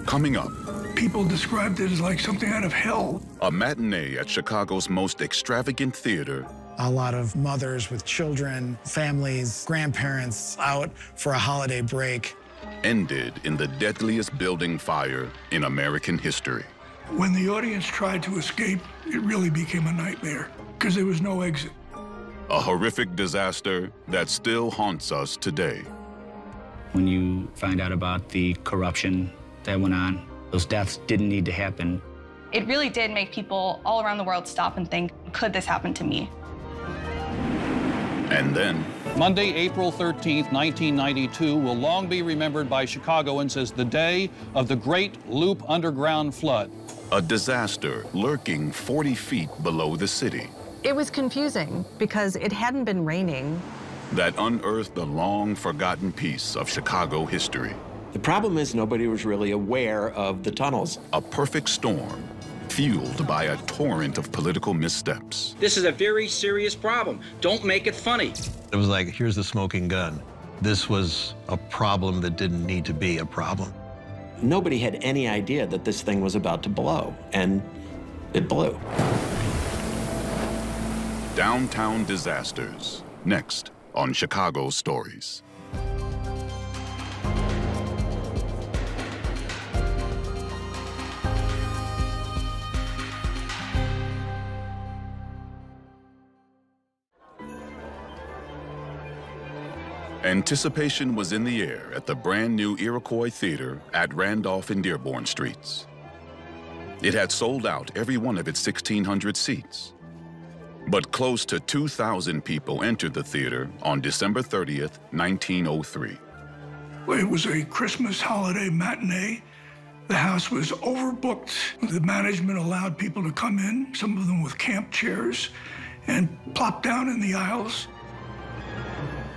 Coming up, people described it as like something out of hell. a matinee at Chicago's most extravagant theater. A lot of mothers with children, families, grandparents out for a holiday break. Ended in the deadliest building fire in American history. When the audience tried to escape, it really became a nightmare because there was no exit. A horrific disaster that still haunts us today. When you find out about the corruption that went on, those deaths didn't need to happen. It really did make people all around the world stop and think, could this happen to me? And then, Monday, April 13th, 1992, will long be remembered by Chicagoans as the day of the Great Loop Underground Flood. a disaster lurking 40 feet below the city. It was confusing because it hadn't been raining. That unearthed a long-forgotten piece of Chicago history. The problem is nobody was really aware of the tunnels. A perfect storm, fueled by a torrent of political missteps. This is a very serious problem. Don't make it funny. It was like, here's the smoking gun. This was a problem that didn't need to be a problem. Nobody had any idea that this thing was about to blow, and it blew. Downtown disasters, next on Chicago Stories. Anticipation was in the air at the brand new Iroquois Theater at Randolph and Dearborn Streets. It had sold out every one of its 1,600 seats. But close to 2,000 people entered the theater on December 30th, 1903. It was a Christmas holiday matinee. The house was overbooked. The management allowed people to come in, some of them with camp chairs, and plop down in the aisles.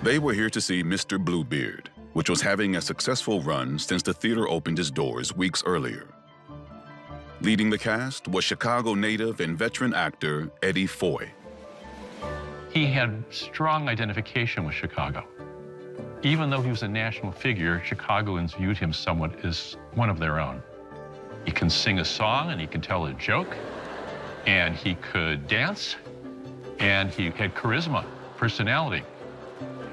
They were here to see Mr. Bluebeard, which was having a successful run since the theater opened its doors weeks earlier. Leading the cast was Chicago native and veteran actor Eddie Foy. He had strong identification with Chicago. Even though he was a national figure, Chicagoans viewed him somewhat as one of their own. He can sing a song, and he can tell a joke, and he could dance, and he had charisma, personality.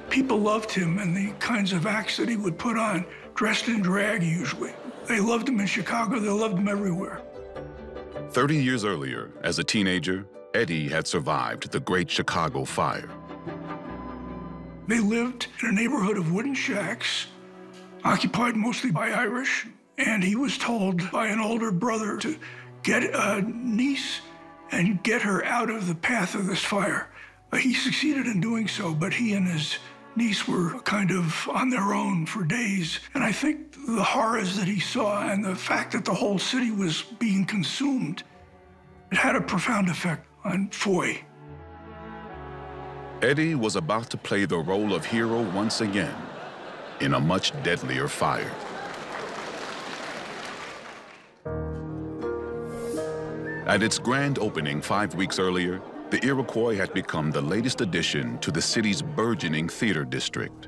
People loved him and the kinds of acts that he would put on, dressed in drag usually. They loved him in Chicago, they loved him everywhere. 30 years earlier, as a teenager, Eddie had survived the Great Chicago Fire. They lived in a neighborhood of wooden shacks, occupied mostly by Irish, and he was told by an older brother to get a niece and get her out of the path of this fire. He succeeded in doing so, but he and his niece were kind of on their own for days. And I think the horrors that he saw and the fact that the whole city was being consumed, it had a profound effect on Foy. Eddie was about to play the role of hero once again in a much deadlier fire. At its grand opening 5 weeks earlier, the Iroquois had become the latest addition to the city's burgeoning theater district.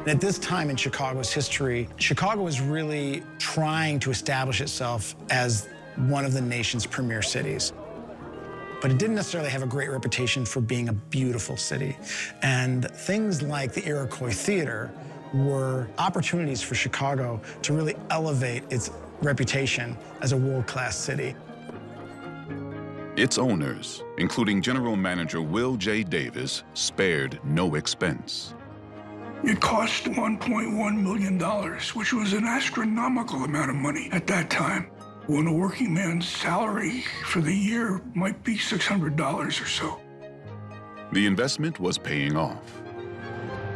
At this time in Chicago's history, Chicago was really trying to establish itself as one of the nation's premier cities. But it didn't necessarily have a great reputation for being a beautiful city. And things like the Iroquois Theater were opportunities for Chicago to really elevate its reputation as a world-class city. Its owners, including General Manager Will J. Davis, spared no expense. It cost $1.1 million, which was an astronomical amount of money at that time, when a working man's salary for the year might be $600 or so. The investment was paying off.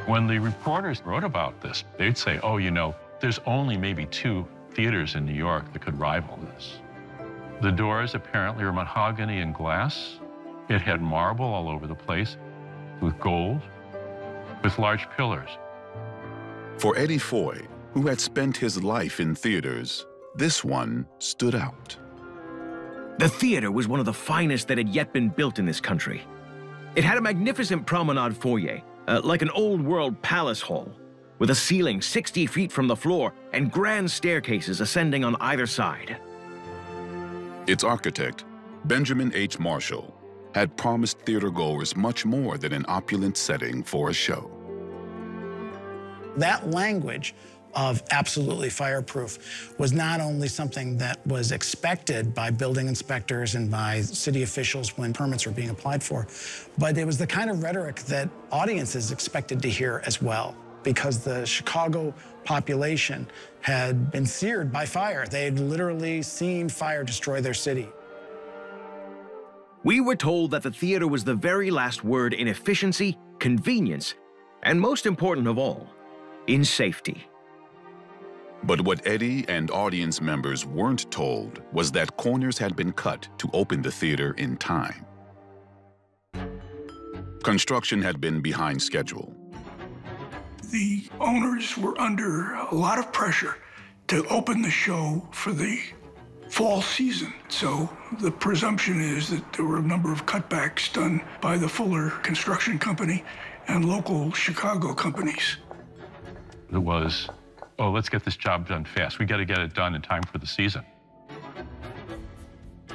When the reporters wrote about this, they'd say, oh, you know, there's only maybe 2 theaters in New York that could rival this. The doors apparently were mahogany and glass. It had marble all over the place, with gold, with large pillars. For Eddie Foy, who had spent his life in theaters, this one stood out. The theater was one of the finest that had yet been built in this country. It had a magnificent promenade foyer, like an old-world palace hall. with a ceiling 60 feet from the floor and grand staircases ascending on either side. Its architect, Benjamin H. Marshall, had promised theatergoers much more than an opulent setting for a show. That language of absolutely fireproof was not only something that was expected by building inspectors and by city officials when permits were being applied for, but it was the kind of rhetoric that audiences expected to hear as well, because the Chicago population had been seared by fire. They had literally seen fire destroy their city. We were told that the theater was the very last word in efficiency, convenience, and most important of all, in safety. But what Eddie and audience members weren't told was that corners had been cut to open the theater in time. Construction had been behind schedule. The owners were under a lot of pressure to open the show for the fall season. So the presumption is that there were a number of cutbacks done by the Fuller Construction Company and local Chicago companies. It was, oh, let's get this job done fast. We got to get it done in time for the season.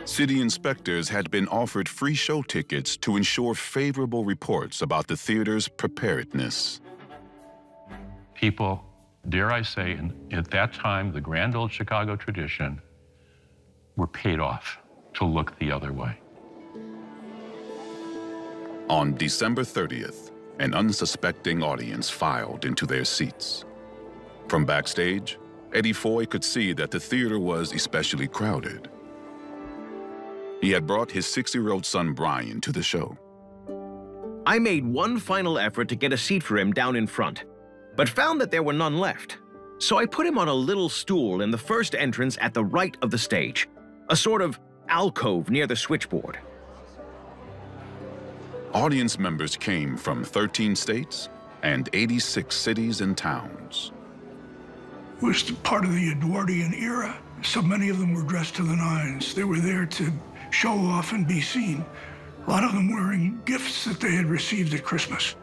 City inspectors had been offered free show tickets to ensure favorable reports about the theater's preparedness. People, dare I say, at that time, the grand old Chicago tradition, were paid off to look the other way. On December 30th, an unsuspecting audience filed into their seats. From backstage, Eddie Foy could see that the theater was especially crowded. He had brought his 6-year-old son Brian to the show. I made one final effort to get a seat for him down in front, but found that there were none left. So I put him on a little stool in the first entrance at the right of the stage, a sort of alcove near the switchboard. Audience members came from 13 states and 86 cities and towns. It was part of the Edwardian era, so many of them were dressed to the nines. They were there to show off and be seen, a lot of them wearing gifts that they had received at Christmas.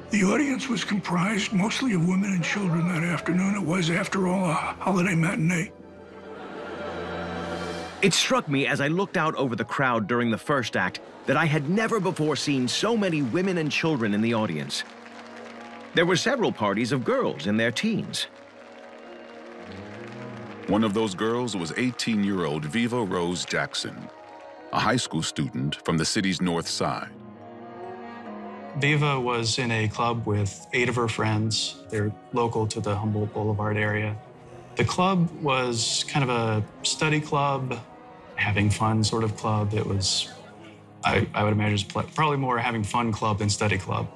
The audience was comprised mostly of women and children that afternoon. It was, after all, a holiday matinee. It struck me as I looked out over the crowd during the first act that I had never before seen so many women and children in the audience. There were several parties of girls in their teens. One of those girls was 18-year-old Viva Rose Jackson, a high school student from the city's north side. Viva was in a club with 8 of her friends. They're local to the Humboldt Boulevard area. The club was kind of a study club, having fun sort of club. It was, I would imagine, probably more a having fun club than study club.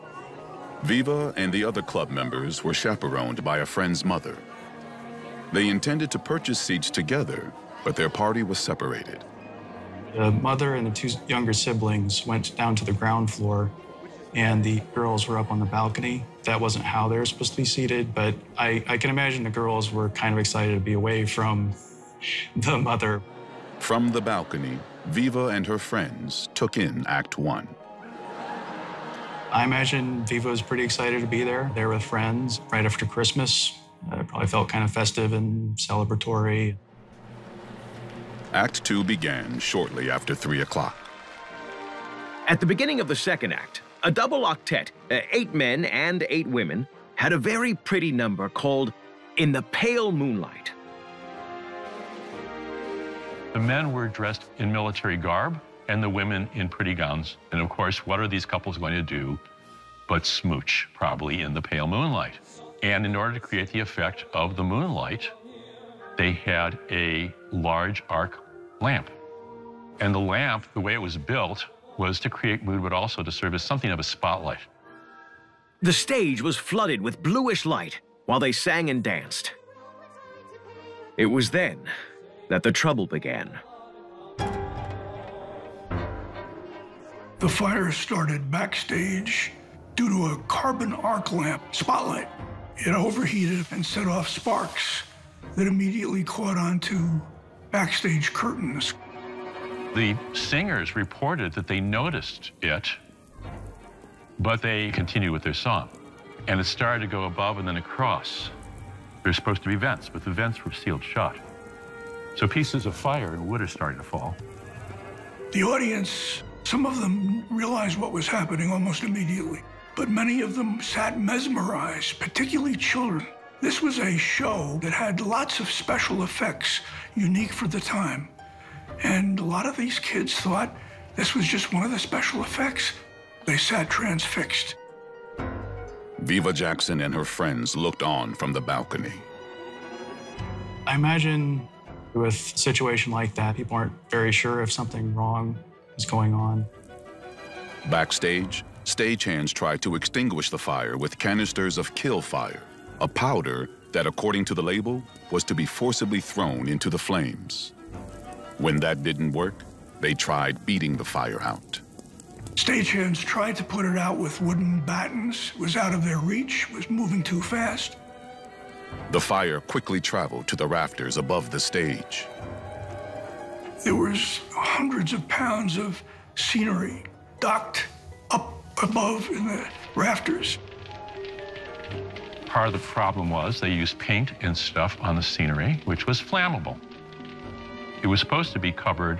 Viva and the other club members were chaperoned by a friend's mother. They intended to purchase seats together, but their party was separated. The mother and the 2 younger siblings went down to the ground floor, and the girls were up on the balcony. That wasn't how they were supposed to be seated, but I can imagine the girls were kind of excited to be away from the mother. From the balcony, Viva and her friends took in Act 1. I imagine Viva was pretty excited to be there. They were with friends right after Christmas. It probably felt kind of festive and celebratory. Act 2 began shortly after 3 o'clock. At the beginning of the second act, a double octet, 8 men and 8 women, had a very pretty number called In the Pale Moonlight. The men were dressed in military garb, and the women in pretty gowns. And of course, what are these couples going to do but smooch, probably in the pale moonlight? And in order to create the effect of the moonlight, they had a large arc lamp. And the lamp, the way it was built, was to create mood, but also to serve as something of a spotlight. The stage was flooded with bluish light while they sang and danced. It was then that the trouble began. The fire started backstage due to a carbon arc lamp spotlight. It overheated and set off sparks that immediately caught onto backstage curtains. The singers reported that they noticed it, but they continued with their song. And it started to go above and then across. There's supposed to be vents, but the vents were sealed shut. So pieces of fire and wood are starting to fall. The audience, some of them realized what was happening almost immediately, but many of them sat mesmerized, particularly children. This was a show that had lots of special effects unique for the time. And a lot of these kids thought this was just one of the special effects. They sat transfixed. Viva Jackson and her friends looked on from the balcony. I imagine with a situation like that, people aren't very sure if something wrong is going on. Backstage, stagehands tried to extinguish the fire with canisters of kill fire, a powder that, according to the label, was to be forcibly thrown into the flames. When that didn't work, they tried beating the fire out. Stagehands tried to put it out with wooden battens. It was out of their reach, was moving too fast. The fire quickly traveled to the rafters above the stage. There was hundreds of pounds of scenery docked up above in the rafters. Part of the problem was they used paint and stuff on the scenery, which was flammable. It was supposed to be covered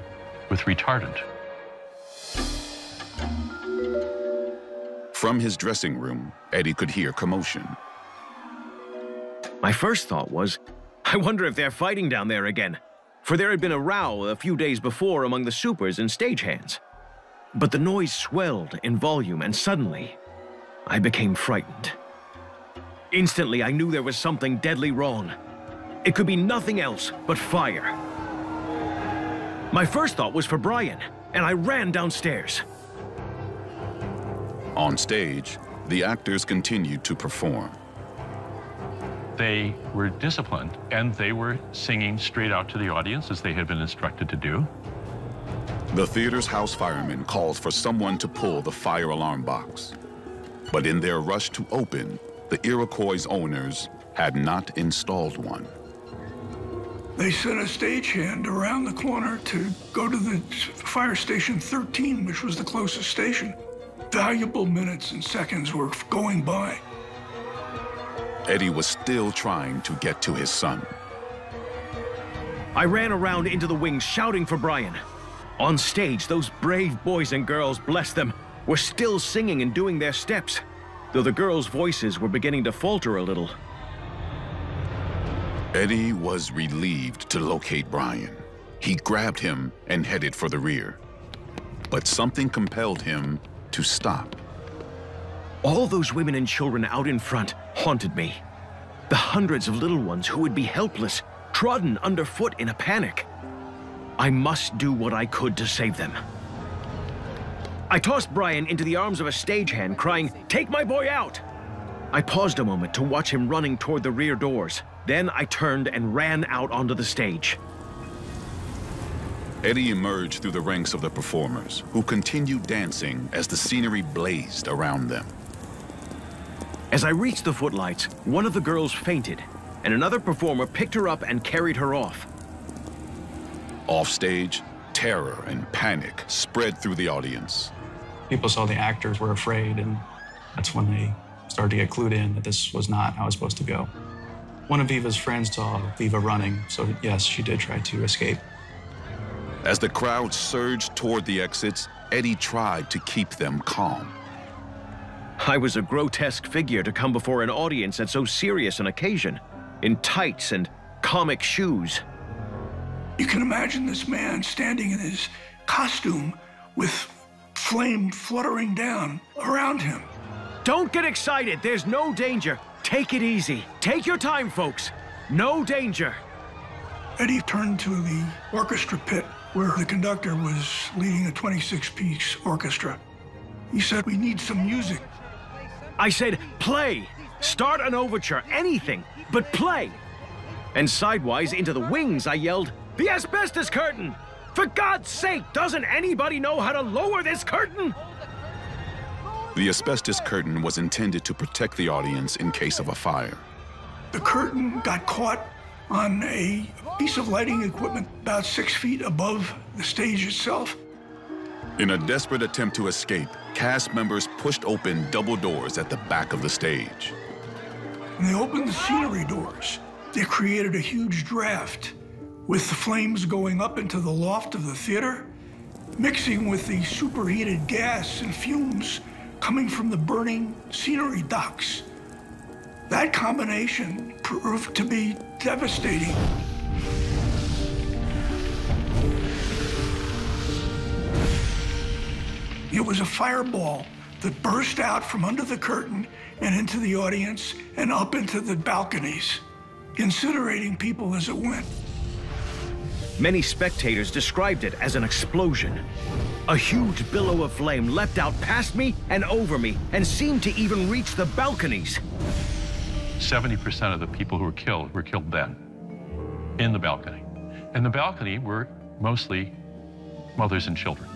with retardant. From his dressing room, Eddie could hear commotion. My first thought was, I wonder if they're fighting down there again, for there had been a row a few days before among the supers and stagehands. But the noise swelled in volume, and suddenly, I became frightened. Instantly, I knew there was something deadly wrong. It could be nothing else but fire. My first thought was for Brian, and I ran downstairs. On stage, the actors continued to perform. They were disciplined, and they were singing straight out to the audience as they had been instructed to do. The theater's house firemen called for someone to pull the fire alarm box. But in their rush to open, the Iroquois owners had not installed one. They sent a stagehand around the corner to go to the fire station 13, which was the closest station. Valuable minutes and seconds were going by. Eddie was still trying to get to his son. I ran around into the wings shouting for Brian. On stage, those brave boys and girls, bless them, were still singing and doing their steps, though the girls' voices were beginning to falter a little. Eddie was relieved to locate Brian. He grabbed him and headed for the rear. But something compelled him to stop. All those women and children out in front haunted me. The hundreds of little ones who would be helpless, trodden underfoot in a panic. I must do what I could to save them. I tossed Brian into the arms of a stagehand, crying, "Take my boy out!" I paused a moment to watch him running toward the rear doors. Then I turned and ran out onto the stage. Eddie emerged through the ranks of the performers, who continued dancing as the scenery blazed around them. As I reached the footlights, one of the girls fainted, and another performer picked her up and carried her off. Offstage, terror and panic spread through the audience. People saw the actors were afraid, and that's when they started to get clued in that this was not how it was supposed to go. One of Viva's friends saw Viva running, so yes, she did try to escape. As the crowd surged toward the exits, Eddie tried to keep them calm. I was a grotesque figure to come before an audience at so serious an occasion, in tights and comic shoes. You can imagine this man standing in his costume with flame fluttering down around him. Don't get excited, there's no danger. Take it easy. Take your time, folks. No danger. Eddie turned to the orchestra pit where the conductor was leading a 26-piece orchestra. He said, "We need some music." I said, "Play. Start an overture, anything, but play." And sidewise into the wings, I yelled, "The asbestos curtain! For God's sake, doesn't anybody know how to lower this curtain?" The asbestos curtain was intended to protect the audience in case of a fire. The curtain got caught on a piece of lighting equipment about 6 feet above the stage itself. In a desperate attempt to escape, cast members pushed open double doors at the back of the stage. When they opened the scenery doors, they created a huge draft with the flames going up into the loft of the theater, mixing with the superheated gas and fumes coming from the burning scenery docks. That combination proved to be devastating. It was a fireball that burst out from under the curtain and into the audience and up into the balconies, incinerating people as it went. Many spectators described it as an explosion. A huge billow of flame leapt out past me and over me and seemed to even reach the balconies. 70% of the people who were killed then, in the balcony. And the balcony were mostly mothers and children.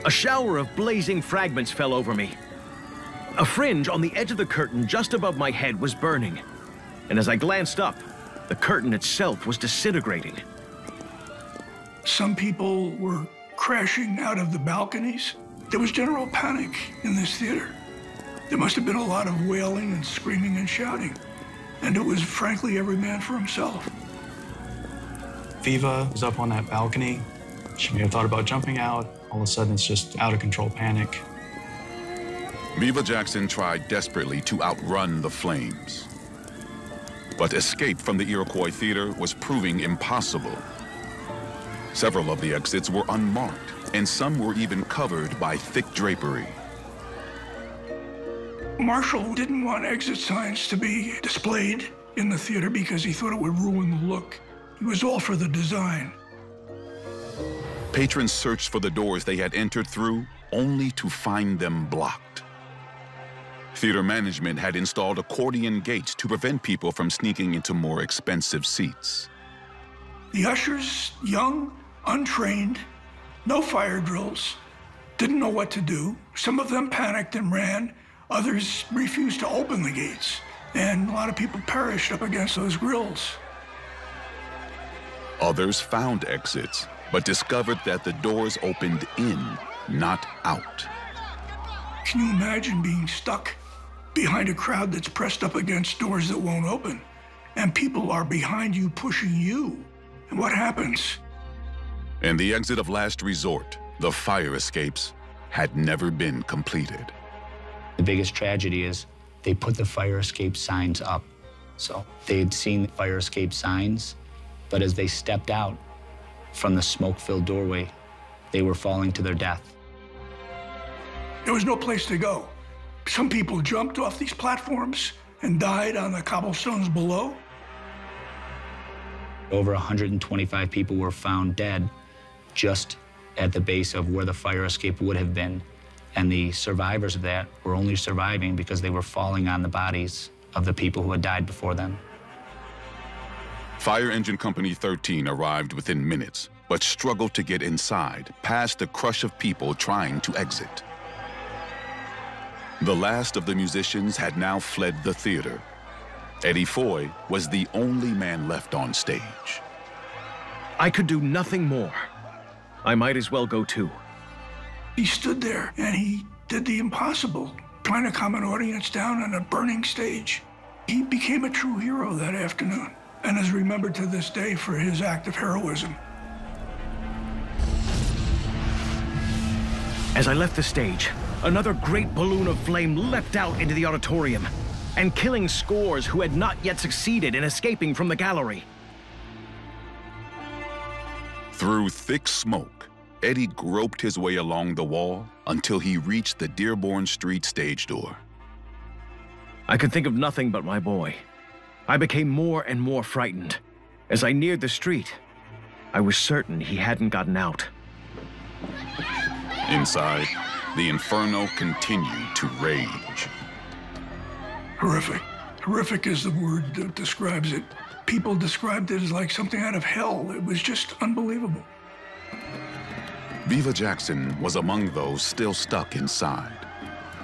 A shower of blazing fragments fell over me. A fringe on the edge of the curtain just above my head was burning. And as I glanced up, the curtain itself was disintegrating. Some people were crashing out of the balconies. There was general panic in this theater. There must have been a lot of wailing and screaming and shouting. And it was, frankly, every man for himself. Viva was up on that balcony. She may have thought about jumping out. All of a sudden, it's just out of control panic. Viva Jackson tried desperately to outrun the flames. But escape from the Iroquois Theater was proving impossible. Several of the exits were unmarked, and some were even covered by thick drapery. Marshall didn't want exit signs to be displayed in the theater because he thought it would ruin the look. He was all for the design. Patrons searched for the doors they had entered through, only to find them blocked. Theater management had installed accordion gates to prevent people from sneaking into more expensive seats. The ushers, young, untrained, no fire drills, didn't know what to do. Some of them panicked and ran. Others refused to open the gates. And a lot of people perished up against those grills. Others found exits, but discovered that the doors opened in, not out. Can you imagine being stuck behind a crowd that's pressed up against doors that won't open? And people are behind you pushing you. And what happens? And the exit of last resort, the fire escapes, had never been completed. The biggest tragedy is they put the fire escape signs up. So they had seen the fire escape signs, but as they stepped out from the smoke-filled doorway, they were falling to their death. There was no place to go. Some people jumped off these platforms and died on the cobblestones below. Over 125 people were found dead just at the base of where the fire escape would have been. And the survivors of that were only surviving because they were falling on the bodies of the people who had died before them. Fire Engine Company 13 arrived within minutes, but struggled to get inside, past the crush of people trying to exit. The last of the musicians had now fled the theater. Eddie Foy was the only man left on stage. I could do nothing more. I might as well go too. He stood there and he did the impossible, trying to calm an audience down on a burning stage. He became a true hero that afternoon and is remembered to this day for his act of heroism. As I left the stage, another great balloon of flame leapt out into the auditorium and killing scores who had not yet succeeded in escaping from the gallery. Through thick smoke, Eddie groped his way along the wall until he reached the Dearborn Street stage door. I could think of nothing but my boy. I became more and more frightened. As I neared the street, I was certain he hadn't gotten out. Inside, the inferno continued to rage. Horrific. Horrific is the word that describes it. People described it as like something out of hell. It was just unbelievable. Viva Jackson was among those still stuck inside.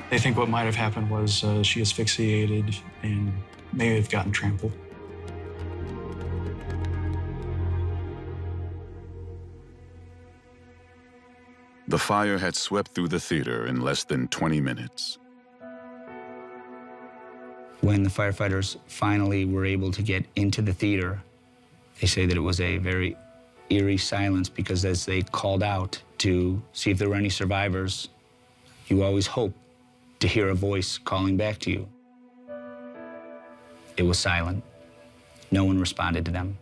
They think what might have happened was she asphyxiated and may have gotten trampled. The fire had swept through the theater in less than 20 minutes. When the firefighters finally were able to get into the theater, they say that it was a very eerie silence because as they called out to see if there were any survivors, you always hope to hear a voice calling back to you. It was silent. No one responded to them.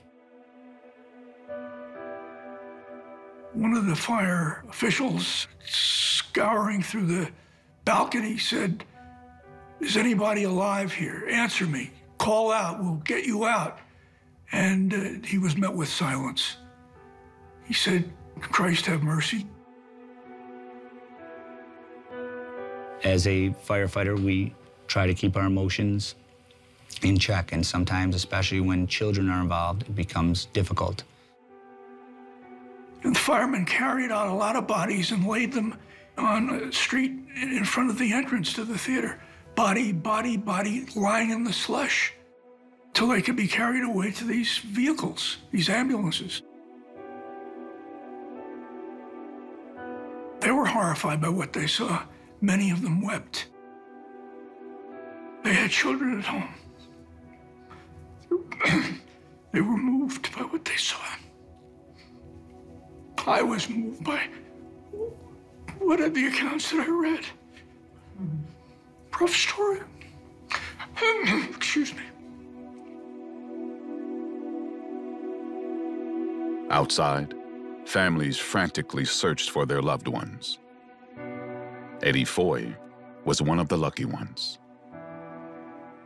One of the fire officials, scouring through the balcony, said, "Is anybody alive here? Answer me. Call out. We'll get you out." And he was met with silence. He said, "Christ have mercy." As a firefighter, we try to keep our emotions in check, and sometimes, especially when children are involved, it becomes difficult. And the firemen carried out a lot of bodies and laid them on a street in front of the entrance to the theater. Body, body, body, lying in the slush, till they could be carried away to these vehicles, these ambulances. They were horrified by what they saw. Many of them wept. They had children at home. They were moved by what they saw. I was moved by what are the accounts that I read. Rough story. Excuse me. Outside, families frantically searched for their loved ones. Eddie Foy was one of the lucky ones.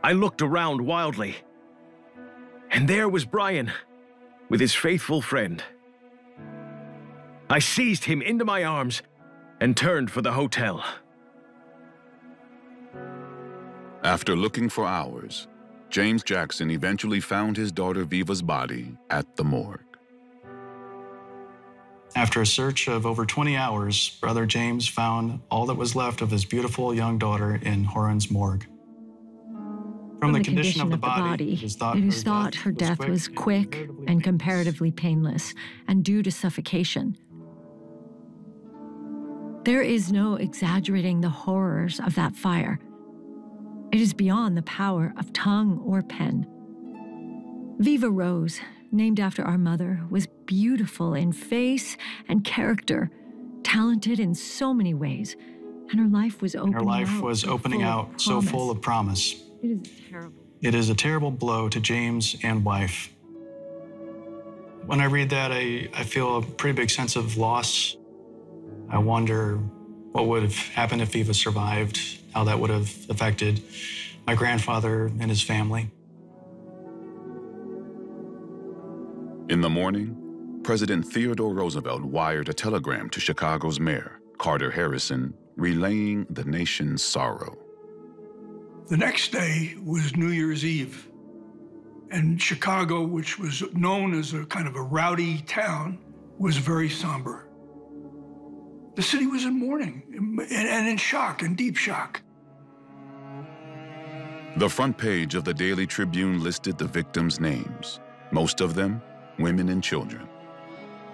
I looked around wildly, and there was Brian with his faithful friend. I seized him into my arms and turned for the hotel. After looking for hours, James Jackson eventually found his daughter Viva's body at the morgue. After a search of over 20 hours, Brother James found all that was left of his beautiful young daughter in Horan's morgue. From the condition of the body, it is thought her death was quick and comparatively painless and due to suffocation. There is no exaggerating the horrors of that fire. It is beyond the power of tongue or pen. Viva Rose, named after our mother, was beautiful in face and character, talented in so many ways, and her life was opening out so full of promise. It is a terrible blow to James and wife. When I read that, I feel a pretty big sense of loss. I wonder what would have happened if Viva survived, how that would have affected my grandfather and his family. In the morning, President Theodore Roosevelt wired a telegram to Chicago's mayor, Carter Harrison, relaying the nation's sorrow. The next day was New Year's Eve, and Chicago, which was known as a kind of a rowdy town, was very somber. The city was in mourning and in shock, in deep shock. The front page of the Daily Tribune listed the victims' names, most of them women and children.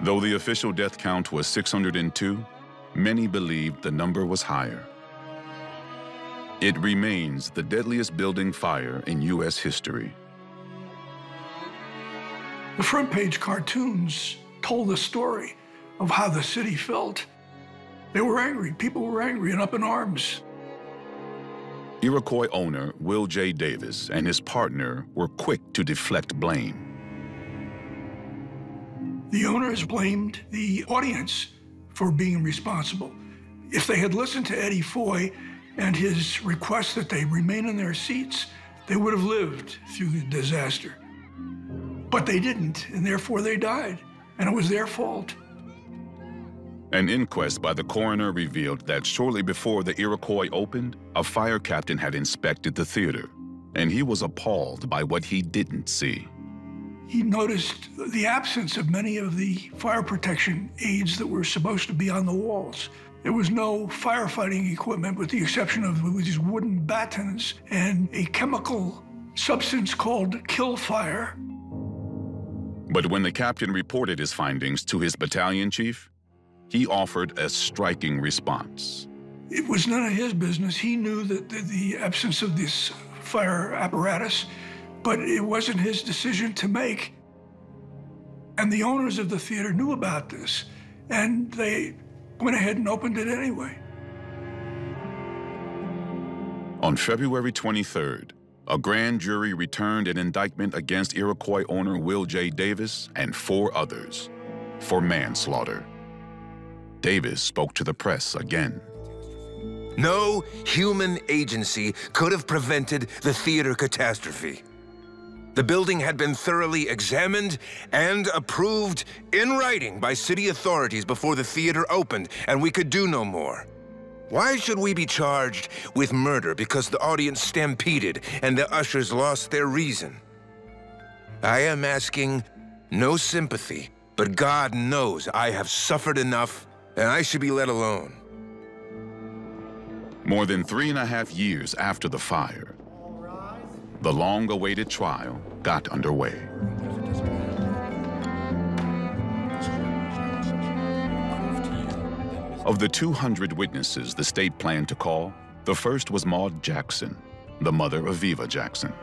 Though the official death count was 602, many believed the number was higher. It remains the deadliest building fire in U.S. history. The front page cartoons told the story of how the city felt. They were angry. People were angry and up in arms. Iroquois owner Will J. Davis and his partner were quick to deflect blame. The owners blamed the audience for being responsible. If they had listened to Eddie Foy and his request that they remain in their seats, they would have lived through the disaster. But they didn't, and therefore they died, and it was their fault. An inquest by the coroner revealed that shortly before the Iroquois opened, a fire captain had inspected the theater, and he was appalled by what he didn't see. He noticed the absence of many of the fire protection aids that were supposed to be on the walls. There was no firefighting equipment with the exception of these wooden batons and a chemical substance called kill fire. But when the captain reported his findings to his battalion chief, he offered a striking response. It was none of his business. He knew that the absence of this fire apparatus, but it wasn't his decision to make. And the owners of the theater knew about this, and they went ahead and opened it anyway. On February 23rd, a grand jury returned an indictment against Iroquois owner Will J. Davis and 4 others for manslaughter. Davis spoke to the press again. No human agency could have prevented the theater catastrophe. The building had been thoroughly examined and approved in writing by city authorities before the theater opened, and we could do no more. Why should we be charged with murder because the audience stampeded and the ushers lost their reason? I am asking no sympathy, but God knows I have suffered enough and I should be let alone. More than 3.5 years after the fire, the long-awaited trial got underway. Of the 200 witnesses the state planned to call, the first was Maud Jackson, the mother of Viva Jackson.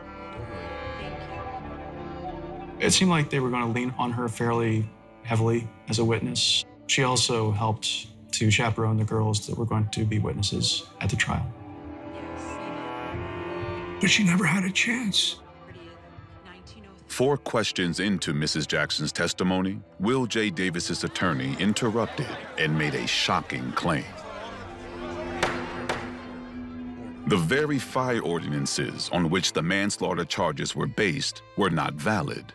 It seemed like they were going to lean on her fairly heavily as a witness. She also helped to chaperone the girls that were going to be witnesses at the trial. But she never had a chance. 4 questions into Mrs. Jackson's testimony, Will J. Davis's attorney interrupted and made a shocking claim. The very fire ordinances on which the manslaughter charges were based were not valid.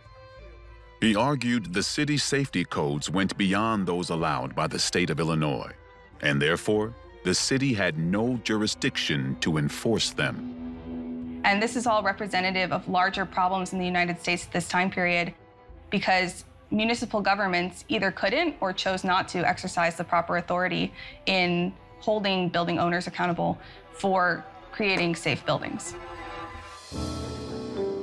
He argued the city's safety codes went beyond those allowed by the state of Illinois, and therefore, the city had no jurisdiction to enforce them. And this is all representative of larger problems in the United States at this time period, because municipal governments either couldn't or chose not to exercise the proper authority in holding building owners accountable for creating safe buildings.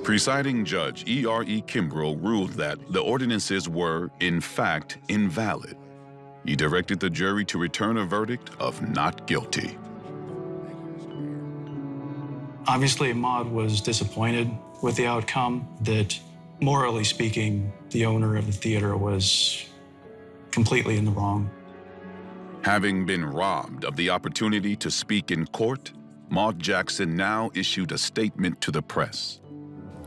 Presiding Judge E.R.E. Kimbrough ruled that the ordinances were, in fact, invalid. He directed the jury to return a verdict of not guilty. Obviously, Maud was disappointed with the outcome, that morally speaking, the owner of the theater was completely in the wrong. Having been robbed of the opportunity to speak in court, Maud Jackson now issued a statement to the press.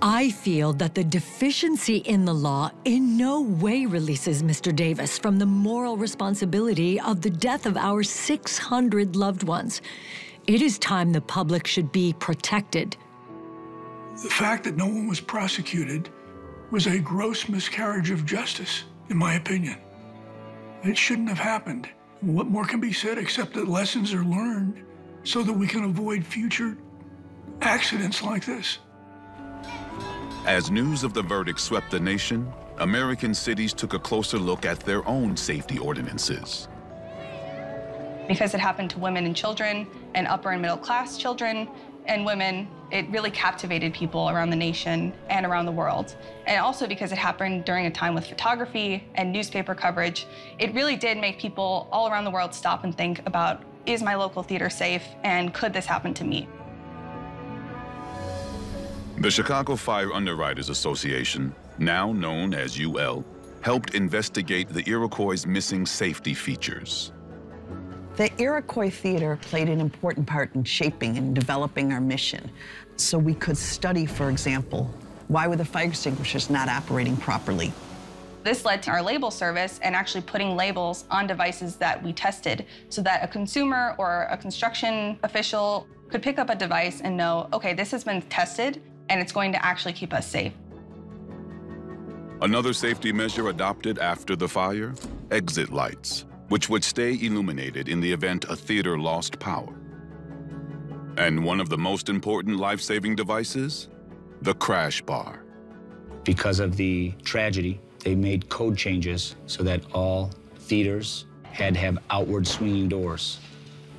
I feel that the deficiency in the law in no way releases Mr. Davis from the moral responsibility of the death of our 600 loved ones. It is time the public should be protected. The fact that no one was prosecuted was a gross miscarriage of justice, in my opinion. It shouldn't have happened. What more can be said except that lessons are learned so that we can avoid future accidents like this? As news of the verdict swept the nation, American cities took a closer look at their own safety ordinances. Because it happened to women and children, and upper and middle class children and women, it really captivated people around the nation and around the world. And also because it happened during a time with photography and newspaper coverage, it really did make people all around the world stop and think about, is my local theater safe, and could this happen to me? The Chicago Fire Underwriters Association, now known as UL, helped investigate the Iroquois' missing safety features. The Iroquois Theater played an important part in shaping and developing our mission. So we could study, for example, why were the fire extinguishers not operating properly? This led to our label service and actually putting labels on devices that we tested so that a consumer or a construction official could pick up a device and know, okay, this has been tested and it's going to actually keep us safe. Another safety measure adopted after the fire, exit lights, which would stay illuminated in the event a theater lost power. And one of the most important life-saving devices, the crash bar. Because of the tragedy, they made code changes so that all theaters had to have outward swinging doors.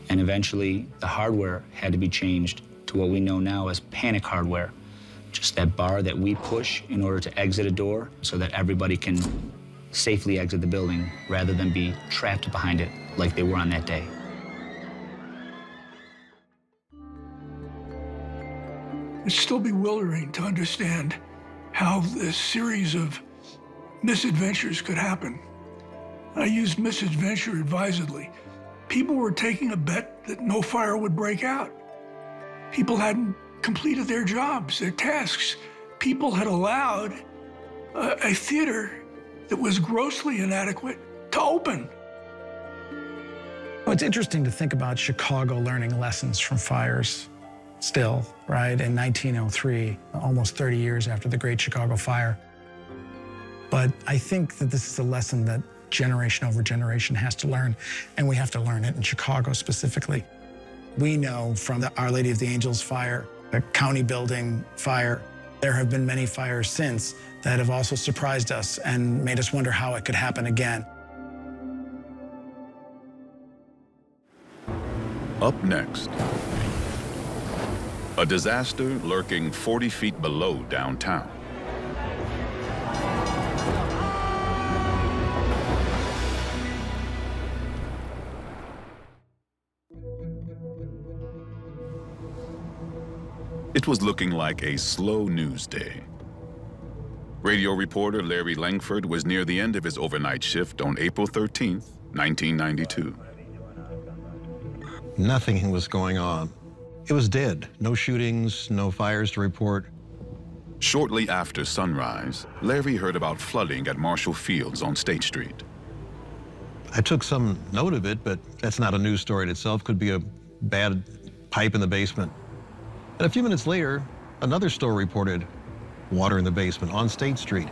And eventually, the hardware had to be changed to what we know now as panic hardware. Just that bar that we push in order to exit a door so that everybody can safely exit the building rather than be trapped behind it like they were on that day. It's still bewildering to understand how this series of misadventures could happen. I use misadventure advisedly. People were taking a bet that no fire would break out. People hadn't completed their jobs, their tasks. People had allowed a theater that was grossly inadequate to open. Well, it's interesting to think about Chicago learning lessons from fires still, right? In 1903, almost 30 years after the Great Chicago Fire. But I think that this is a lesson that generation over generation has to learn, and we have to learn it in Chicago specifically. We know from the Our Lady of the Angels fire, the county building fire, there have been many fires since that have also surprised us and made us wonder how it could happen again. Up next, a disaster lurking 40 feet below downtown. It was looking like a slow news day. Radio reporter Larry Langford was near the end of his overnight shift on April 13th, 1992. Nothing was going on. It was dead. No shootings, no fires to report. Shortly after sunrise, Larry heard about flooding at Marshall Fields on State Street. I took some note of it, but that's not a news story in itself. Could be a bad pipe in the basement. And a few minutes later, another store reported water in the basement on State Street.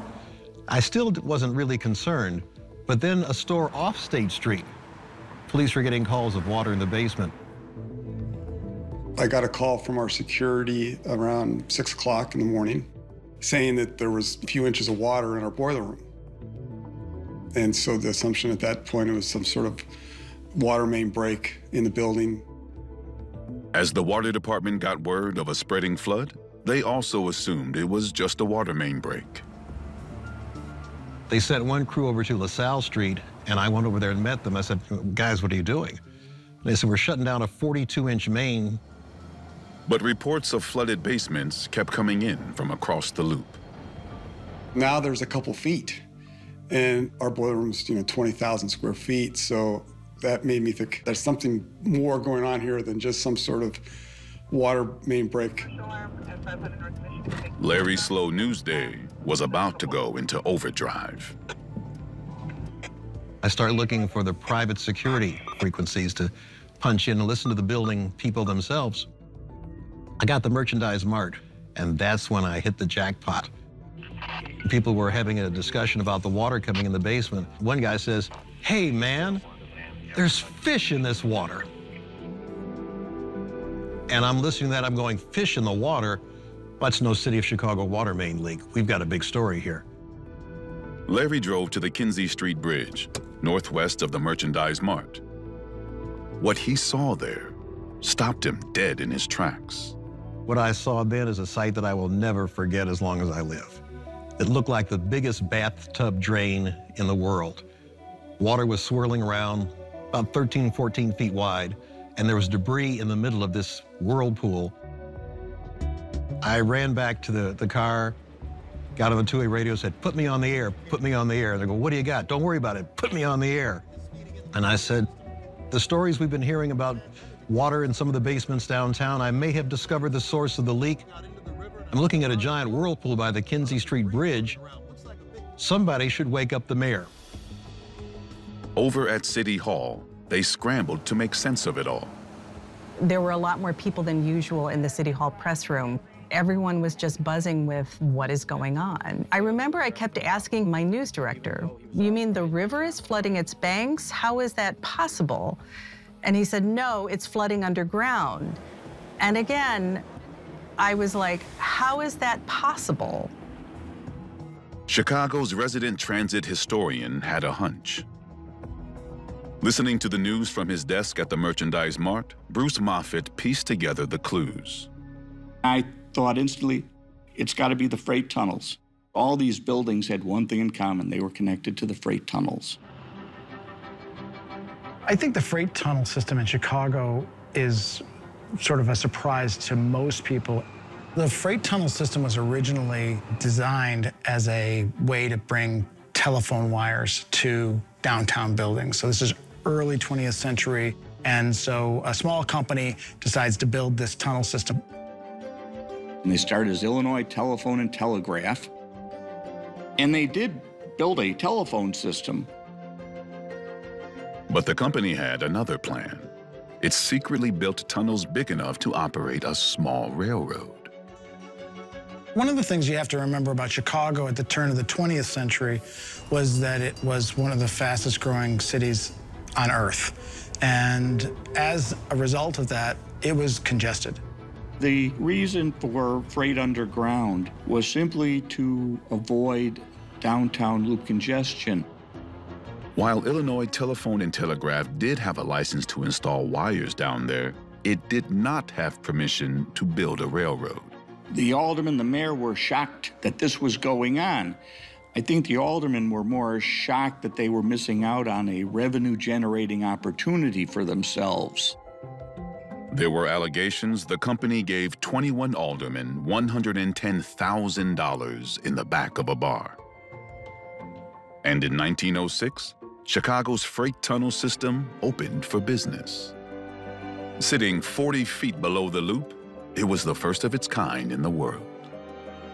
I still wasn't really concerned, but then a store off State Street. Police were getting calls of water in the basement. I got a call from our security around 6 o'clock in the morning saying that there was a few inches of water in our boiler room. And so the assumption at that point, it was some sort of water main break in the building. As the water department got word of a spreading flood, they also assumed it was just a water main break. They sent one crew over to LaSalle Street, and I went over there and met them. I said, guys, what are you doing? And they said, we're shutting down a 42-inch main. But reports of flooded basements kept coming in from across the loop. Now there's a couple feet, and our boiler room's 20,000 square feet, so that made me think there's something more going on here than just some sort of water main break. Larry's slow news day was about to go into overdrive. I started looking for the private security frequencies to punch in and listen to the building people themselves. I got the Merchandise Mart, and that's when I hit the jackpot. People were having a discussion about the water coming in the basement. One guy says, hey, man, there's fish in this water. And I'm listening to that, I'm going, fish in the water? That's no City of Chicago water main leak. We've got a big story here. Larry drove to the Kinsey Street Bridge, northwest of the Merchandise Mart. What he saw there stopped him dead in his tracks. What I saw then is a sight that I will never forget as long as I live. It looked like the biggest bathtub drain in the world. Water was swirling around, about 13, 14 feet wide, and there was debris in the middle of this whirlpool. I ran back to the car, got on the two-way radio, said, put me on the air, put me on the air. They go, what do you got? Don't worry about it, put me on the air. And I said, the stories we've been hearing about water in some of the basements downtown, I may have discovered the source of the leak. I'm looking at a giant whirlpool by the Kinsey Street Bridge. Somebody should wake up the mayor. Over at City Hall, they scrambled to make sense of it all. There were a lot more people than usual in the City Hall press room. Everyone was just buzzing with what is going on. I remember I kept asking my news director, you mean the river is flooding its banks? How is that possible? And he said, no, it's flooding underground. And again, I was like, how is that possible? Chicago's resident transit historian had a hunch. Listening to the news from his desk at the Merchandise Mart, Bruce Moffitt pieced together the clues. I thought instantly, it's got to be the freight tunnels. All these buildings had one thing in common. They were connected to the freight tunnels. I think the freight tunnel system in Chicago is sort of a surprise to most people. The freight tunnel system was originally designed as a way to bring telephone wires to downtown buildings. So this is early 20th century. And so a small company decides to build this tunnel system. And they started as Illinois Telephone and Telegraph. And they did build a telephone system. But the company had another plan. It secretly built tunnels big enough to operate a small railroad. One of the things you have to remember about Chicago at the turn of the 20th century was that it was one of the fastest growing cities on Earth. And as a result of that, it was congested. The reason for freight underground was simply to avoid downtown loop congestion. While Illinois Telephone and Telegraph did have a license to install wires down there, it did not have permission to build a railroad. The aldermen, the mayor were shocked that this was going on. I think the aldermen were more shocked that they were missing out on a revenue-generating opportunity for themselves. There were allegations the company gave 21 aldermen $110,000 in the back of a bar. And in 1906, Chicago's freight tunnel system opened for business. Sitting 40 feet below the loop, it was the first of its kind in the world.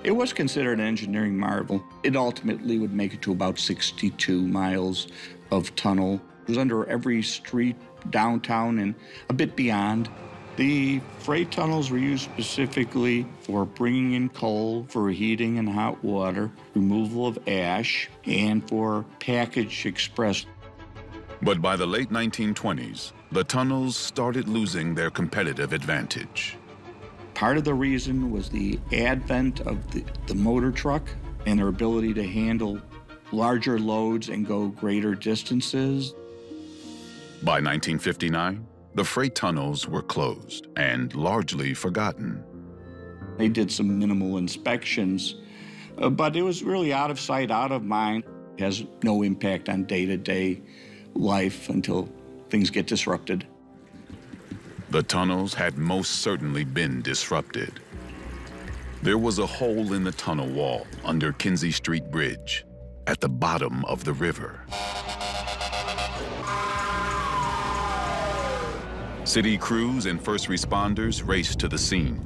It was considered an engineering marvel. It ultimately would make it to about 62 miles of tunnel. It was under every street downtown and a bit beyond. The freight tunnels were used specifically for bringing in coal, for heating and hot water, removal of ash, and for package express. But by the late 1920s, the tunnels started losing their competitive advantage. Part of the reason was the advent of the motor truck and their ability to handle larger loads and go greater distances. By 1959, the freight tunnels were closed and largely forgotten. They did some minimal inspections, but it was really out of sight, out of mind. It has no impact on day-to-day life until things get disrupted. The tunnels had most certainly been disrupted. There was a hole in the tunnel wall under Kinsey Street Bridge at the bottom of the river. City crews and first responders raced to the scene.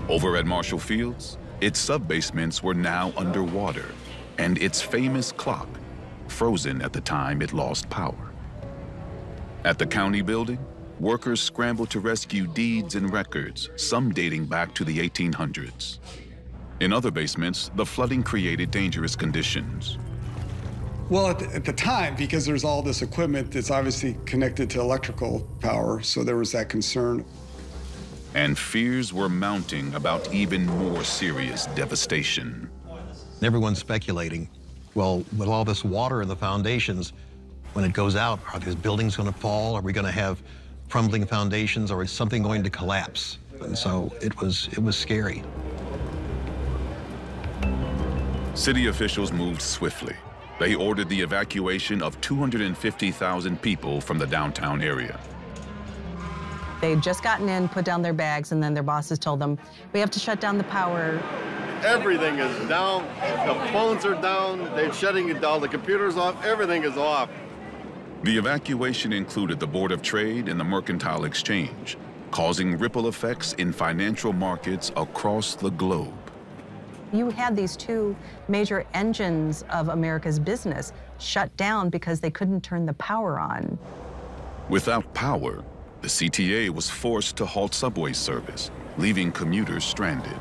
Over at Marshall Fields, its sub-basements were now underwater, and its famous clock frozen at the time it lost power. At the county building, workers scrambled to rescue deeds and records, some dating back to the 1800s. In other basements, the flooding created dangerous conditions. Well, at the time, because there's all this equipment that's obviously connected to electrical power, so there was that concern. And fears were mounting about even more serious devastation. Everyone's speculating, well, with all this water in the foundations, when it goes out, are these buildings going to fall? Are we going to have crumbling foundations, or is something going to collapse? And so it was scary. City officials moved swiftly. They ordered the evacuation of 250,000 people from the downtown area. They'd just gotten in, put down their bags, and then their bosses told them, we have to shut down the power. Everything is down. The phones are down. They're shutting it down. The computer's off. Everything is off. The evacuation included the Board of Trade and the Mercantile Exchange, causing ripple effects in financial markets across the globe. You had these two major engines of America's business shut down because they couldn't turn the power on. Without power, the CTA was forced to halt subway service, leaving commuters stranded.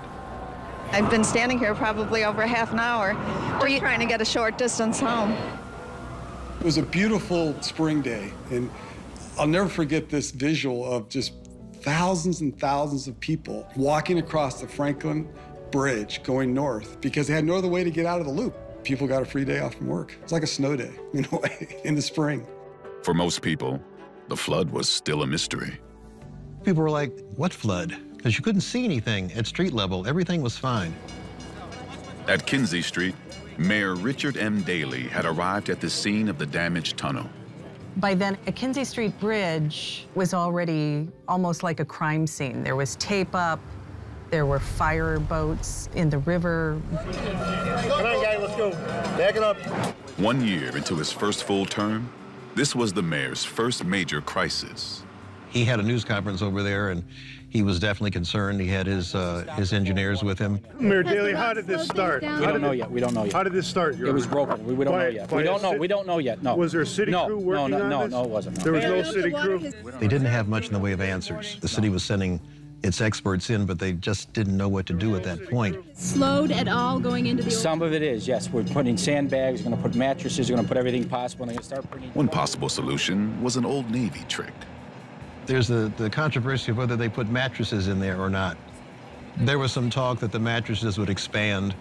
I've been standing here probably over half an hour, just trying to get a short distance home. It was a beautiful spring day, and I'll never forget this visual of just thousands and thousands of people walking across the Franklin Bridge going north because they had no other way to get out of the loop. People got a free day off from work. It's like a snow day, in a way, in the spring. For most people, the flood was still a mystery. People were like, what flood? Because you couldn't see anything at street level. Everything was fine. At Kinsey Street, Mayor Richard M. Daley had arrived at the scene of the damaged tunnel. By then, a Kinsey Street bridge was already almost like a crime scene. There was tape up, there were fire boats in the river. Come on, guys, let's go. Back it up. 1 year into his first full term, this was the mayor's first major crisis. He had a news conference over there, and he was definitely concerned. He had his engineers with him. Mayor Daley, how did this start? We don't know yet. We don't know yet. How did this start? It was broken. We don't know yet. We don't know. We don't know yet. No. Was there a city crew working on this? No, it wasn't. No. There was no city crew? They didn't have much in the way of answers. The city was sending its experts in, but they just didn't know what to do at that point. Slowed at all going into the... Some of it is, yes. We're putting sandbags, we're going to put mattresses, we're going to put everything possible, and they're going to start bringing... One possible solution was an old Navy trick. There's the controversy of whether they put mattresses in there or not. There was some talk that the mattresses would expand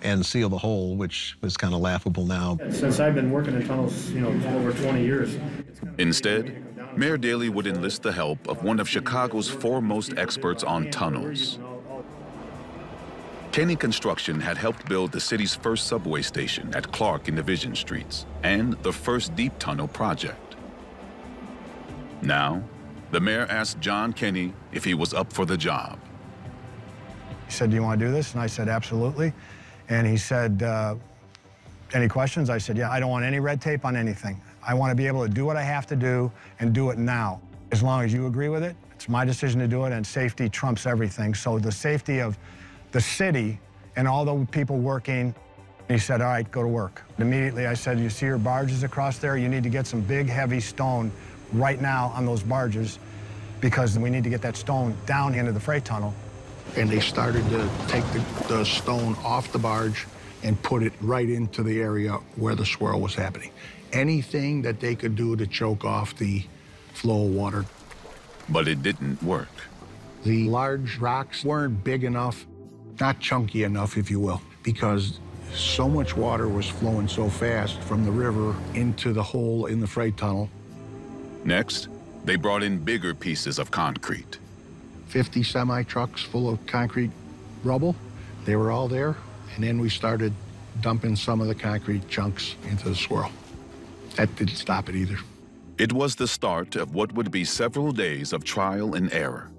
and seal the hole, which was kind of laughable now. Since I've been working in tunnels, over 20 years. Instead, Mayor Daley would enlist the help of one of Chicago's foremost experts on tunnels. Kenny Construction had helped build the city's first subway station at Clark and Division Streets and the first deep tunnel project. Now, the mayor asked John Kenny if he was up for the job. He said, "Do you want to do this?" And I said, "Absolutely." And he said, "Any questions?" I said, "Yeah, I don't want any red tape on anything. I want to be able to do what I have to do and do it now. As long as you agree with it, it's my decision to do it, and safety trumps everything." So the safety of the city and all the people working, he said, "All right, go to work." Immediately I said, "You see your barges across there? You need to get some big, heavy stone right now on those barges because we need to get that stone down into the freight tunnel." And they started to take the stone off the barge and put it right into the area where the swirl was happening. Anything that they could do to choke off the flow of water. But it didn't work. The large rocks weren't big enough, not chunky enough, if you will, because so much water was flowing so fast from the river into the hole in the freight tunnel. Next, they brought in bigger pieces of concrete. 50 semi-trucks full of concrete rubble. They were all there, and then we started dumping some of the concrete chunks into the swirl. That didn't stop it either. It was the start of what would be several days of trial and error.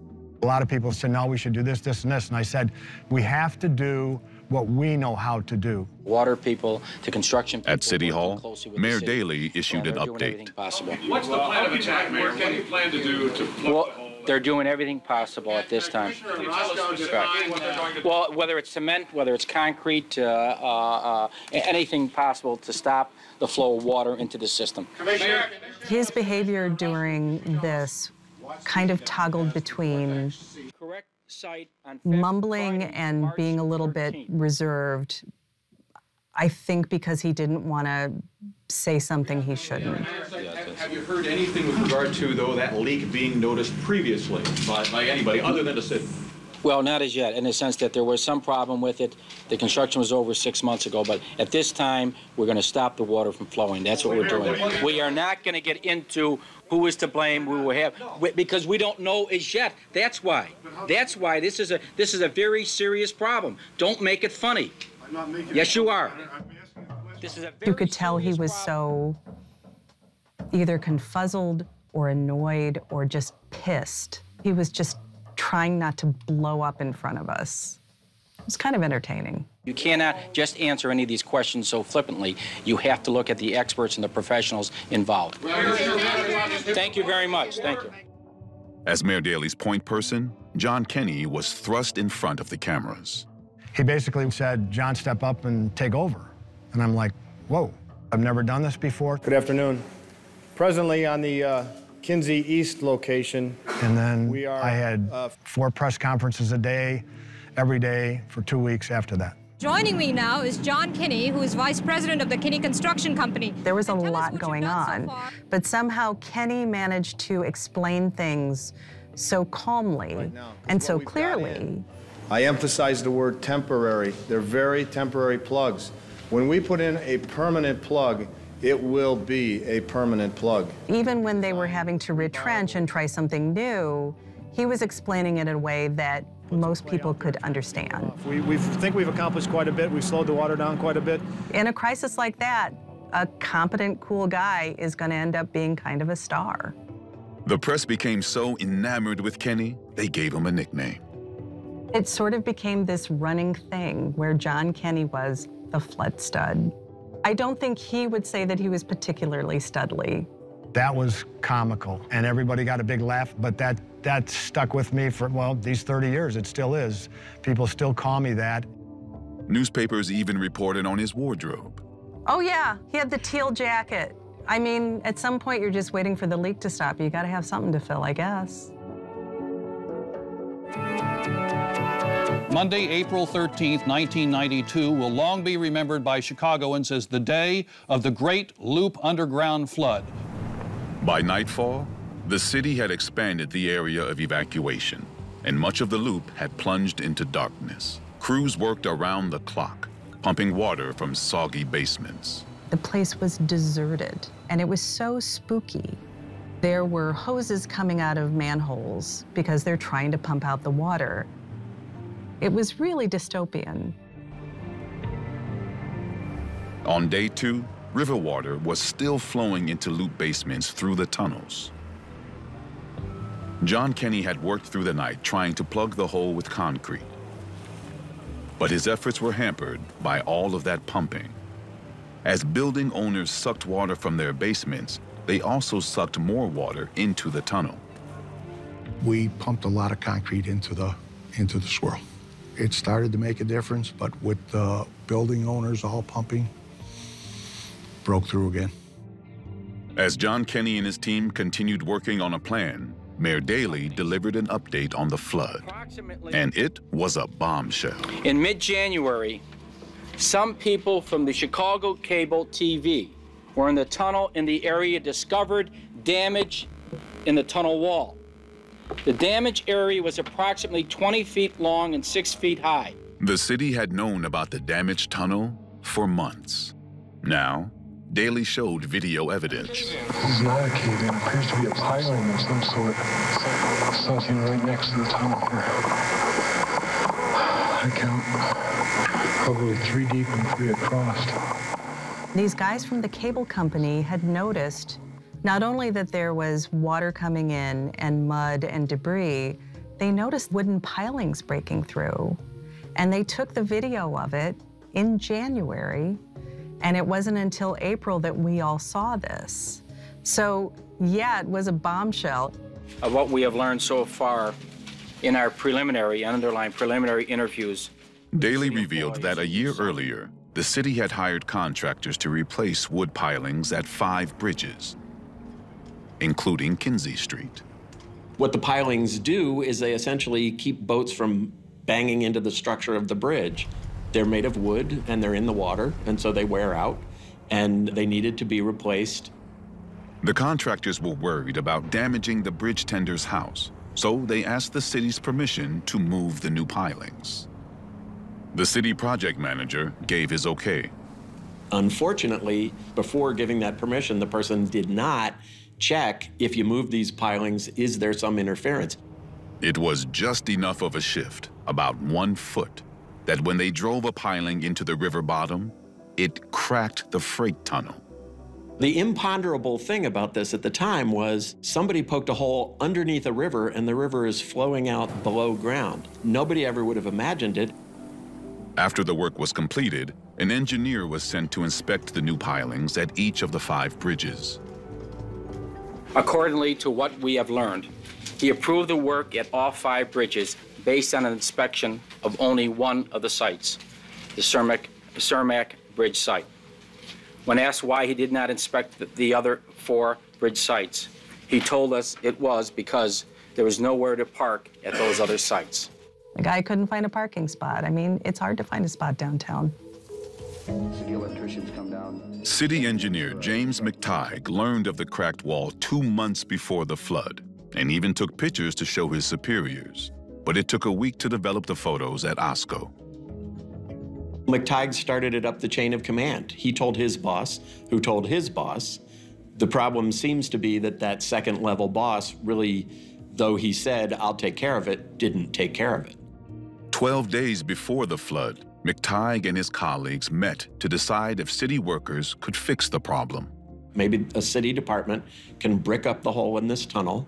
A lot of people said, "No, we should do this, this, and this." And I said, "We have to do what we know how to do." Water people to construction people. At City Hall, Mayor Daley issued an update. What's the plan of attack, Mayor? What do you plan to do to flood the hole? They're doing everything possible at this time. Well, whether it's cement, whether it's concrete, anything possible to stop the flow of water into the system. His behavior during this kind of toggled between mumbling and being a little bit reserved, I think because he didn't want to say something he shouldn't. Have you heard anything with regard to, though, that leak being noticed previously by anybody other than the city? Well, not as yet, in the sense that there was some problem with it. The construction was over 6 months ago, but at this time, we're going to stop the water from flowing. That's what we're doing. We are not going to get into who is to blame, who we have, because we don't know as yet. That's why. That's why this is a very serious problem. Don't make it funny. Yes, you are. You could tell he was so either confuzzled or annoyed or just pissed. He was just trying not to blow up in front of us. It was kind of entertaining. You cannot just answer any of these questions so flippantly. You have to look at the experts and the professionals involved. Thank you very much. Thank you. As Mayor Daley's point person, John Kenny was thrust in front of the cameras. He basically said, "John, step up and take over." And I'm like, whoa, I've never done this before. Good afternoon. Presently on the Kinsey East location. And then I had 4 press conferences a day, every day for 2 weeks after that. Joining me now is John Kinney, who is vice president of the Kinney Construction Company. There was a lot going on, but somehow Kenny managed to explain things so calmly and so clearly. I emphasize the word temporary. They're very temporary plugs. When we put in a permanent plug, it will be a permanent plug. Even when they were having to retrench and try something new, he was explaining it in a way that most people could understand. We think we've accomplished quite a bit. We've slowed the water down quite a bit. In a crisis like that, a competent, cool guy is going to end up being kind of a star. The press became so enamored with Kenny, they gave him a nickname. It sort of became this running thing where John Kenny was the flood stud. I don't think he would say that he was particularly studly. That was comical, and everybody got a big laugh, but that stuck with me for, well, these 30 years. It still is. People still call me that. Newspapers even reported on his wardrobe. Oh, yeah, he had the teal jacket. I mean, at some point, you're just waiting for the leak to stop. You got to have something to fill, I guess. Monday, April 13th, 1992, will long be remembered by Chicagoans as the day of the Great Loop Underground Flood. By nightfall, the city had expanded the area of evacuation, and much of the loop had plunged into darkness. Crews worked around the clock, pumping water from soggy basements. The place was deserted, and it was so spooky. There were hoses coming out of manholes because they're trying to pump out the water. It was really dystopian. On day 2, river water was still flowing into loop basements through the tunnels. John Kenny had worked through the night trying to plug the hole with concrete. But his efforts were hampered by all of that pumping. As building owners sucked water from their basements, they also sucked more water into the tunnel. We pumped a lot of concrete into the swirl. It started to make a difference, but with the building owners all pumping, broke through again. As John Kenny and his team continued working on a plan, Mayor Daley delivered an update on the flood, and it was a bombshell. In mid-January, some people from the Chicago cable TV were in the tunnel in the area discovered damage in the tunnel wall. The damage area was approximately 20 feet long and 6 feet high. The city had known about the damaged tunnel for months. Now, Daley showed video evidence. This is not a cave-in. It appears to be a piling of some sort. Something right next to the tunnel here. I count probably 3 deep and 3 across. These guys from the cable company had noticed not only that there was water coming in and mud and debris, they noticed wooden pilings breaking through. And they took the video of it in January, and it wasn't until April that we all saw this. So, yeah, it was a bombshell. Of what we have learned so far in our underlying preliminary interviews. Daley revealed that a year earlier, the city had hired contractors to replace wood pilings at 5 bridges, including Kinsey Street. What the pilings do is they essentially keep boats from banging into the structure of the bridge. They're made of wood and they're in the water, and so they wear out, and they needed to be replaced. The contractors were worried about damaging the bridge tender's house, so they asked the city's permission to move the new pilings. The city project manager gave his okay. Unfortunately, before giving that permission, the person did not check if you move these pilings, is there some interference? It was just enough of a shift, about 1 foot, that when they drove a piling into the river bottom, it cracked the freight tunnel. The imponderable thing about this at the time was somebody poked a hole underneath a river and the river is flowing out below ground. Nobody ever would have imagined it. After the work was completed, an engineer was sent to inspect the new pilings at each of the 5 bridges. Accordingly to what we have learned, he approved the work at all 5 bridges based on an inspection of only one of the sites, the Cermak Bridge site. When asked why he did not inspect the other 4 bridge sites, he told us it was because there was nowhere to park at those other sites. The guy couldn't find a parking spot. I mean, it's hard to find a spot downtown. City electricians come down. City engineer James McTighe learned of the cracked wall 2 months before the flood and even took pictures to show his superiors. But it took a week to develop the photos at OSCO. McTighe started it up the chain of command. He told his boss, who told his boss. The problem seems to be that that second level boss really, though he said, I'll take care of it, didn't take care of it. 12 days before the flood, McTighe and his colleagues met to decide if city workers could fix the problem. Maybe a city department can brick up the hole in this tunnel.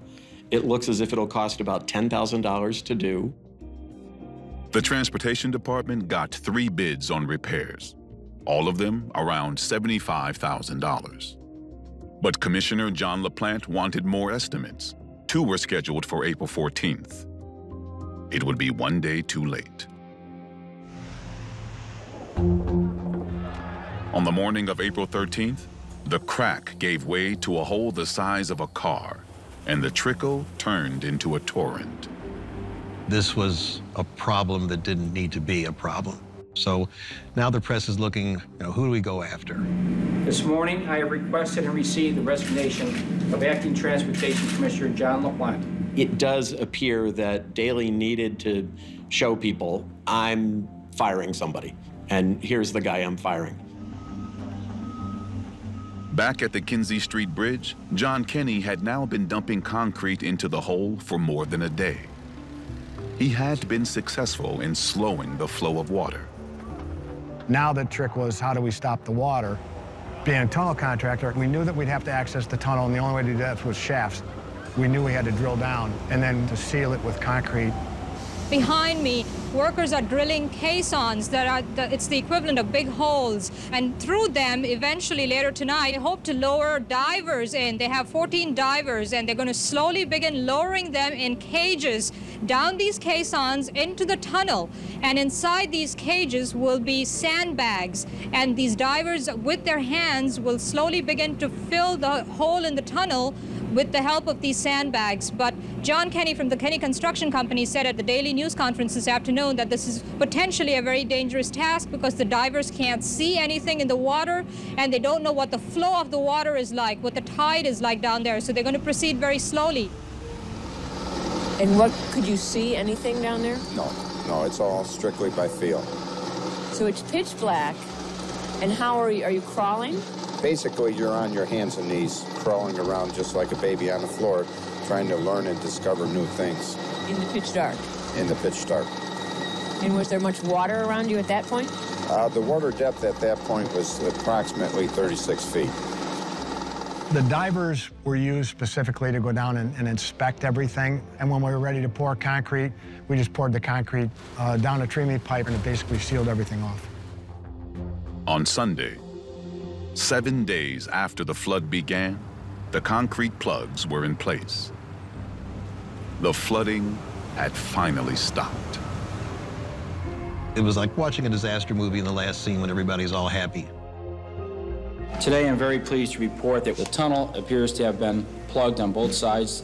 It looks as if it'll cost about $10,000 to do. The transportation department got 3 bids on repairs, all of them around $75,000. But Commissioner John LaPlante wanted more estimates. 2 were scheduled for April 14th. It would be 1 day too late. On the morning of April 13th, the crack gave way to a hole the size of a car, and the trickle turned into a torrent. This was a problem that didn't need to be a problem. So now the press is looking, who do we go after? This morning, I have requested and received the resignation of Acting Transportation Commissioner John LaPlante. It does appear that Daley needed to show people, I'm firing somebody, and here's the guy I'm firing. Back at the Kinzie Street Bridge, John Kenney had now been dumping concrete into the hole for more than a day. He had been successful in slowing the flow of water. Now the trick was, how do we stop the water? Being a tunnel contractor, we knew that we'd have to access the tunnel, and the only way to do that was shafts. We knew we had to drill down and then to seal it with concrete. Behind me, workers are drilling caissons that are, it's the equivalent of big holes. And through them, eventually later tonight, they hope to lower divers in. They have 14 divers, and they're going to slowly begin lowering them in cages down these caissons into the tunnel. And inside these cages will be sandbags. And these divers, with their hands, will slowly begin to fill the hole in the tunnel with the help of these sandbags. But John Kenney from the Kenney Construction Company said at the Daily News Conference this afternoon that this is potentially a very dangerous task because the divers can't see anything in the water, and they don't know what the flow of the water is like, what the tide is like down there, so they're going to proceed very slowly. And what, could you see anything down there? No, it's all strictly by feel. So it's pitch black, and how are you crawling? Basically, you're on your hands and knees, crawling around just like a baby on the floor, trying to learn and discover new things. In the pitch dark? In the pitch dark. And was there much water around you at that point? The water depth at that point was approximately 36 feet. The divers were used specifically to go down and inspect everything. And when we were ready to pour concrete, we just poured the concrete down a tree meat pipe, and it basically sealed everything off. On Sunday, 7 days after the flood began, the concrete plugs were in place. The flooding had finally stopped. It was like watching a disaster movie in the last scene when everybody's all happy. Today, I'm very pleased to report that the tunnel appears to have been plugged on both sides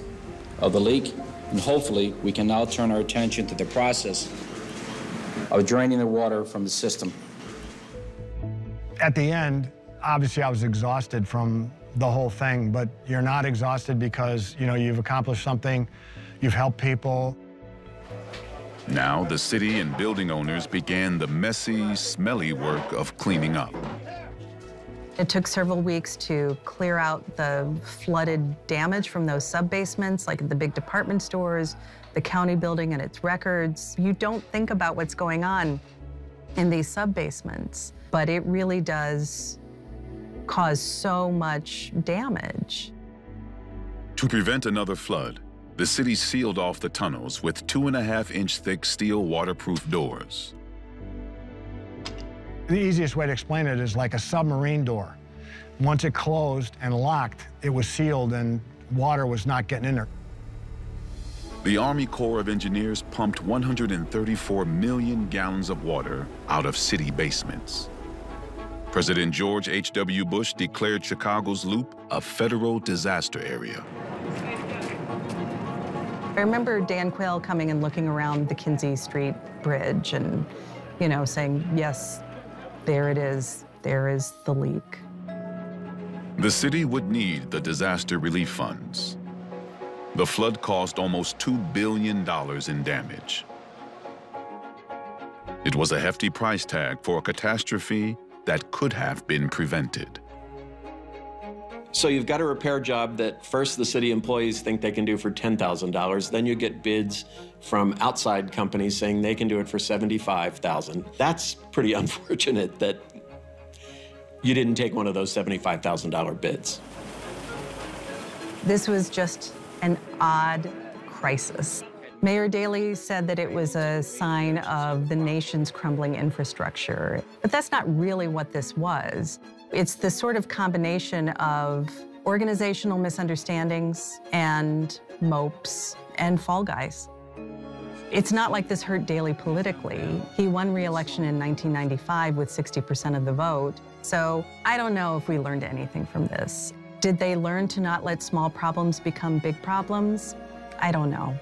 of the leak, and hopefully we can now turn our attention to the process of draining the water from the system. At the end, obviously I was exhausted from the whole thing, but you're not exhausted because, you've accomplished something, you've helped people. Now the city and building owners began the messy, smelly work of cleaning up. It took several weeks to clear out the flooded damage from those sub-basements, like the big department stores, the county building and its records. You don't think about what's going on in these sub-basements, but it really does cause so much damage. To prevent another flood, the city sealed off the tunnels with 2.5-inch thick steel waterproof doors. The easiest way to explain it is like a submarine door. Once it closed and locked, it was sealed and water was not getting in there. The Army Corps of Engineers pumped 134 million gallons of water out of city basements. President George H.W. Bush declared Chicago's Loop a federal disaster area. I remember Dan Quayle coming and looking around the Kinzie Street Bridge and, saying, yes, there it is. There is the leak. The city would need the disaster relief funds. The flood caused almost $2 billion in damage. It was a hefty price tag for a catastrophe that could have been prevented. So you've got a repair job that first the city employees think they can do for $10,000. Then you get bids from outside companies saying they can do it for $75,000. That's pretty unfortunate that you didn't take one of those $75,000 bids. This was just an odd crisis. Mayor Daley said that it was a sign of the nation's crumbling infrastructure. But that's not really what this was. It's the sort of combination of organizational misunderstandings and mopes and fall guys. It's not like this hurt Daley politically. He won re-election in 1995 with 60% of the vote. So I don't know if we learned anything from this. Did they learn to not let small problems become big problems? I don't know.